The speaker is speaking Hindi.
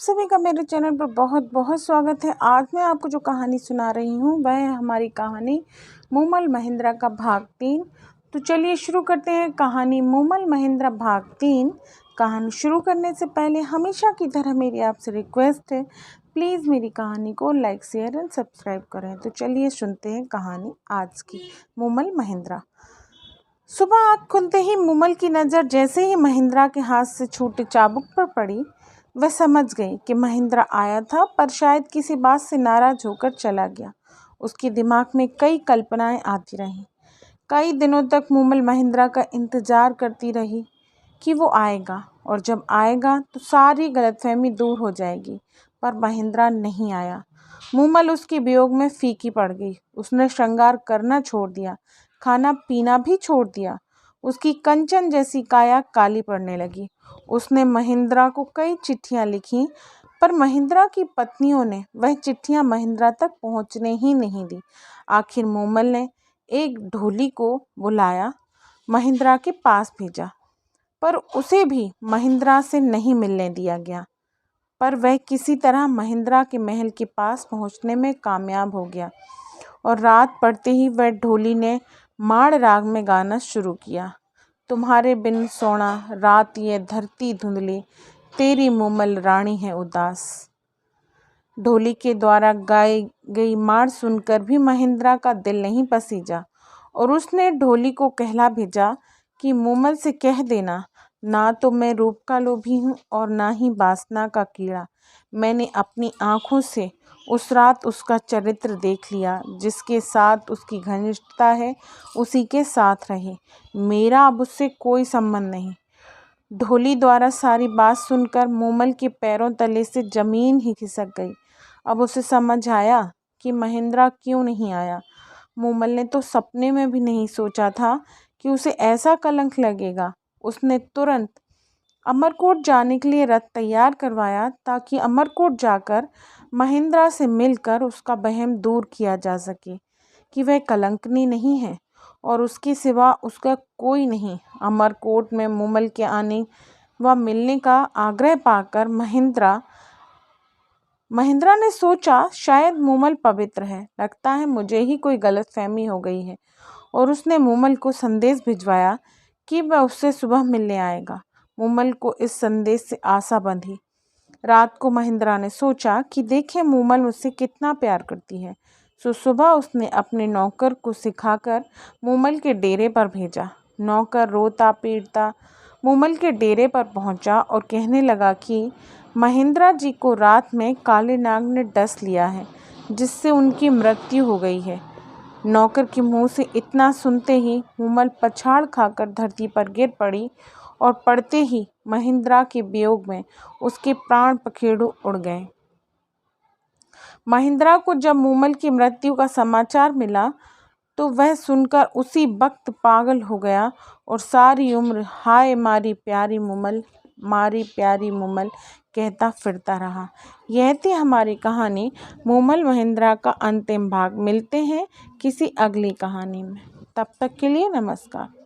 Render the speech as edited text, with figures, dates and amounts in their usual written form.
सभी का मेरे चैनल पर बहुत बहुत स्वागत है। आज मैं आपको जो कहानी सुना रही हूँ वह है हमारी कहानी मूमल महेंद्रा का भाग 3। तो चलिए शुरू करते हैं कहानी मूमल महेंद्रा भाग 3। कहानी शुरू करने से पहले हमेशा की तरह मेरी आपसे रिक्वेस्ट है, प्लीज़ मेरी कहानी को लाइक शेयर एंड सब्सक्राइब करें। तो चलिए सुनते हैं कहानी आज की मूमल महेंद्रा। सुबह आँख खुलते ही मूमल की नज़र जैसे ही महेंद्रा के हाथ से छूटे चाबुक पर पड़ी, वह समझ गई कि महेंद्रा आया था पर शायद किसी बात से नाराज़ होकर चला गया। उसके दिमाग में कई कल्पनाएं आती रहीं। कई दिनों तक मूमल महेंद्रा का इंतज़ार करती रही कि वो आएगा और जब आएगा तो सारी गलतफहमी दूर हो जाएगी, पर महेंद्रा नहीं आया। मूमल उसके वियोग में फीकी पड़ गई। उसने श्रृंगार करना छोड़ दिया, खाना पीना भी छोड़ दिया। उसकी कंचन जैसी काया काली पड़ने लगी। उसने महेंद्रा को कई चिट्ठियां लिखीं, पर महेंद्रा की पत्नियों ने वह चिट्ठियां महेंद्रा तक पहुंचने ही नहीं दी। आखिर मूमल ने एक ढोली को बुलाया, महेंद्रा के पास भेजा, पर उसे भी महेंद्रा से नहीं मिलने दिया गया। पर वह किसी तरह महेंद्रा के महल के पास पहुंचने में कामयाब हो गया और रात पड़ते ही वह ढोली ने माड़ राग में गाना शुरू किया। तुम्हारे बिन सोना रात ये धरती धुंधली, तेरी मूमल रानी है उदास। ढोली के द्वारा गाई गई माड़ सुनकर भी महेंद्रा का दिल नहीं पसीजा और उसने ढोली को कहला भेजा कि मूमल से कह देना, ना तो मैं रूप का लोभी हूँ और ना ही वासना का कीड़ा। मैंने अपनी आँखों से उस रात उसका चरित्र देख लिया। जिसके साथ उसकी घनिष्ठता है उसी के साथ रहे। मेरा अब उससे कोई संबंध नहीं। ढोली द्वारा सारी बात सुनकर मूमल के पैरों तले से जमीन ही खिसक गई। अब उसे समझ आया कि महेंद्रा क्यों नहीं आया। मूमल ने तो सपने में भी नहीं सोचा था कि उसे ऐसा कलंक लगेगा। उसने तुरंत अमरकोट जाने के लिए रथ तैयार करवाया ताकि अमरकोट जाकर महेंद्रा से मिलकर उसका वहम दूर किया जा सके कि वह कलंकनी नहीं है और उसके सिवा उसका कोई नहीं। अमरकोट में मूमल के आने व मिलने का आग्रह पाकर महेंद्रा ने सोचा, शायद मूमल पवित्र है, लगता है मुझे ही कोई गलतफहमी हो गई है, और उसने मूमल को संदेश भिजवाया कि वह उससे सुबह मिलने आएगा। मूमल को इस संदेश से आशा बंधी। रात को महेंद्रा ने सोचा कि देखें मूमल मुझसे कितना प्यार करती है। सो सुबह उसने अपने नौकर को सिखाकर मूमल के डेरे पर भेजा। नौकर रोता पीटता मूमल के डेरे पर पहुंचा और कहने लगा कि महेंद्रा जी को रात में काले नाग ने डस लिया है, जिससे उनकी मृत्यु हो गई है। नौकर के मुंह से इतना सुनते ही मूमल पछाड़ खाकर धरती पर गिर पड़ी और पड़ते ही महेंद्रा के वियोग में उसके प्राण पखेरु उड़ गए। महेंद्रा को जब मूमल की मृत्यु का समाचार मिला तो वह सुनकर उसी वक्त पागल हो गया और सारी उम्र हाय मारी प्यारी मूमल कहता फिरता रहा। यह थी हमारी कहानी मूमल महेंद्रा का अंतिम भाग। मिलते हैं किसी अगली कहानी में, तब तक के लिए नमस्कार।